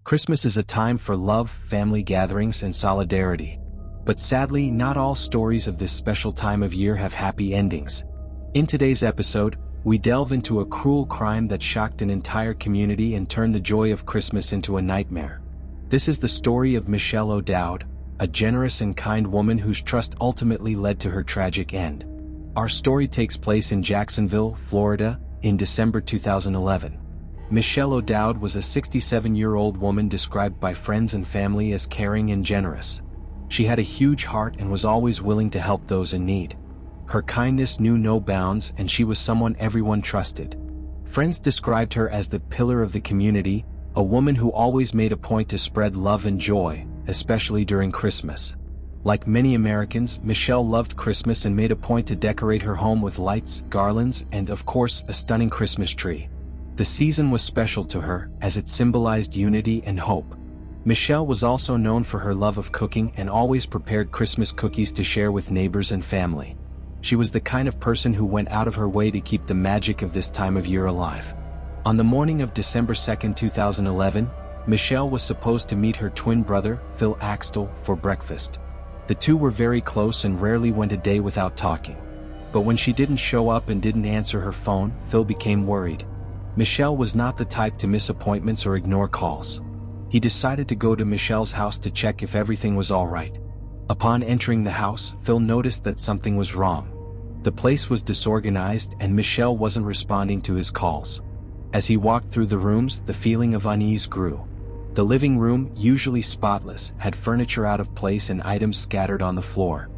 Christmas is a time for love, family gatherings, and solidarity. But sadly, not all stories of this special time of year have happy endings. In today's episode, we delve into a cruel crime that shocked an entire community and turned the joy of Christmas into a nightmare. This is the story of Michele O'Dowd, a generous and kind woman whose trust ultimately led to her tragic end. Our story takes place in Jacksonville, Florida, in December 2011. Michele O'Dowd was a 67-year-old woman described by friends and family as caring and generous. She had a huge heart and was always willing to help those in need. Her kindness knew no bounds, and she was someone everyone trusted. Friends described her as the pillar of the community, a woman who always made a point to spread love and joy, especially during Christmas. Like many Americans, Michele loved Christmas and made a point to decorate her home with lights, garlands, and of course, a stunning Christmas tree. The season was special to her, as it symbolized unity and hope. Michele was also known for her love of cooking and always prepared Christmas cookies to share with neighbors and family. She was the kind of person who went out of her way to keep the magic of this time of year alive. On the morning of December 2, 2011, Michele was supposed to meet her twin brother, Phil Axtell, for breakfast. The two were very close and rarely went a day without talking. But when she didn't show up and didn't answer her phone, Phil became worried. Michele was not the type to miss appointments or ignore calls. He decided to go to Michele's house to check if everything was all right. Upon entering the house, Phil noticed that something was wrong. The place was disorganized and Michele wasn't responding to his calls. As he walked through the rooms, the feeling of unease grew. The living room, usually spotless, had furniture out of place and items scattered on the floor.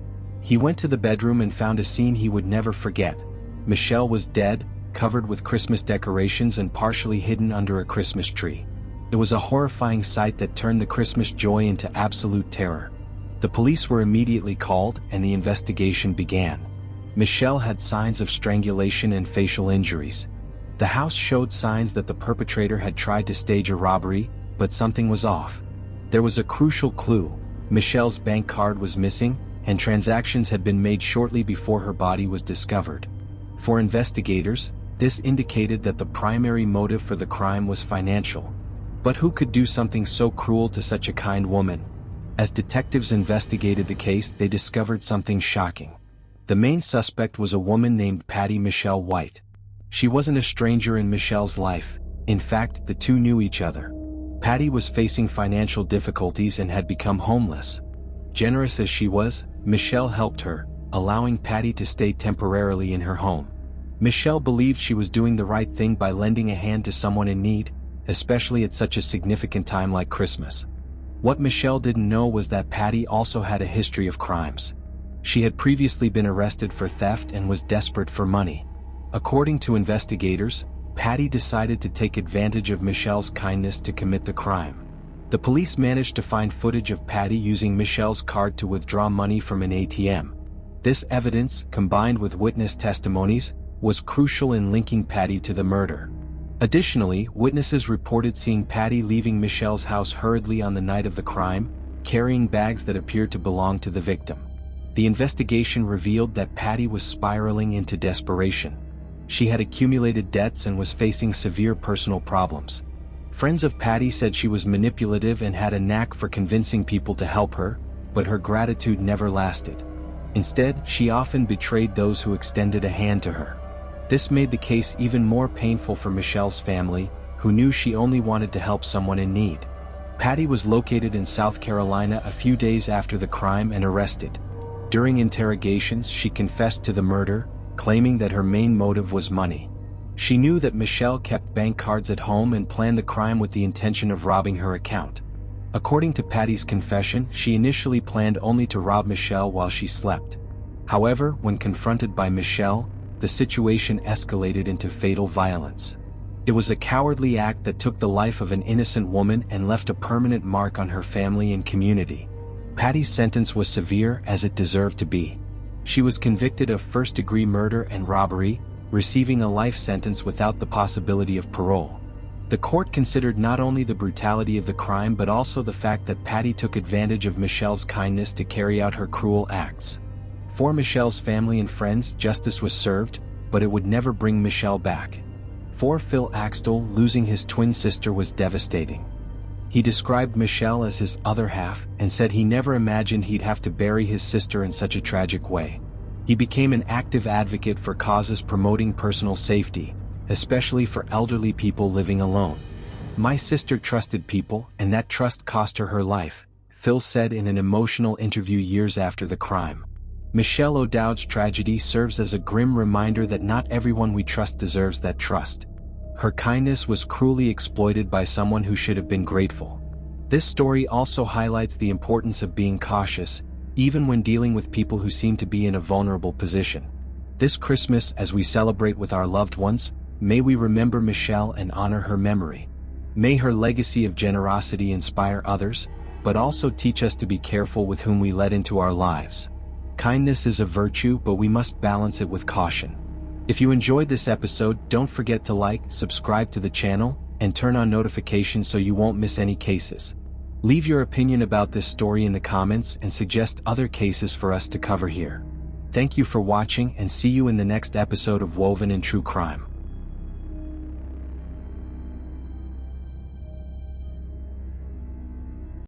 He went to the bedroom and found a scene he would never forget. Michele was dead, covered with Christmas decorations and partially hidden under a Christmas tree. It was a horrifying sight that turned the Christmas joy into absolute terror. The police were immediately called and the investigation began. Michele had signs of strangulation and facial injuries. The house showed signs that the perpetrator had tried to stage a robbery, but something was off. There was a crucial clue. Michele's bank card was missing, and transactions had been made shortly before her body was discovered. For investigators, this indicated that the primary motive for the crime was financial. But who could do something so cruel to such a kind woman? As detectives investigated the case, they discovered something shocking. The main suspect was a woman named Patty Michelle White. She wasn't a stranger in Michele's life. In fact, the two knew each other. Patty was facing financial difficulties and had become homeless. Generous as she was, Michele helped her, allowing Patty to stay temporarily in her home. Michele believed she was doing the right thing by lending a hand to someone in need, especially at such a significant time like Christmas. What Michele didn't know was that Patty also had a history of crimes. She had previously been arrested for theft and was desperate for money. According to investigators, Patty decided to take advantage of Michele's kindness to commit the crime. The police managed to find footage of Patty using Michele's card to withdraw money from an ATM. This evidence, combined with witness testimonies, was crucial in linking Patty to the murder. Additionally, witnesses reported seeing Patty leaving Michele's house hurriedly on the night of the crime, carrying bags that appeared to belong to the victim. The investigation revealed that Patty was spiraling into desperation. She had accumulated debts and was facing severe personal problems. Friends of Patty said she was manipulative and had a knack for convincing people to help her, but her gratitude never lasted. Instead, she often betrayed those who extended a hand to her. This made the case even more painful for Michele's family, who knew she only wanted to help someone in need. Patty was located in South Carolina a few days after the crime and arrested. During interrogations, she confessed to the murder, claiming that her main motive was money. She knew that Michele kept bank cards at home and planned the crime with the intention of robbing her account. According to Patty's confession, she initially planned only to rob Michele while she slept. However, when confronted by Michele, the situation escalated into fatal violence. It was a cowardly act that took the life of an innocent woman and left a permanent mark on her family and community. Patty's sentence was severe, as it deserved to be. She was convicted of first-degree murder and robbery, receiving a life sentence without the possibility of parole. The court considered not only the brutality of the crime but also the fact that Patty took advantage of Michele's kindness to carry out her cruel acts. For Michele's family and friends, justice was served, but it would never bring Michele back. For Phil Axtell, losing his twin sister was devastating. He described Michele as his other half and said he never imagined he'd have to bury his sister in such a tragic way. He became an active advocate for causes promoting personal safety, especially for elderly people living alone. "My sister trusted people, and that trust cost her her life," Phil said in an emotional interview years after the crime. Michele O'Dowd's tragedy serves as a grim reminder that not everyone we trust deserves that trust. Her kindness was cruelly exploited by someone who should have been grateful. This story also highlights the importance of being cautious, even when dealing with people who seem to be in a vulnerable position. This Christmas, as we celebrate with our loved ones, may we remember Michele and honor her memory. May her legacy of generosity inspire others, but also teach us to be careful with whom we let into our lives. Kindness is a virtue, but we must balance it with caution. If you enjoyed this episode, don't forget to like, subscribe to the channel, and turn on notifications so you won't miss any cases. Leave your opinion about this story in the comments and suggest other cases for us to cover here. Thank you for watching, and see you in the next episode of Woven in True Crime.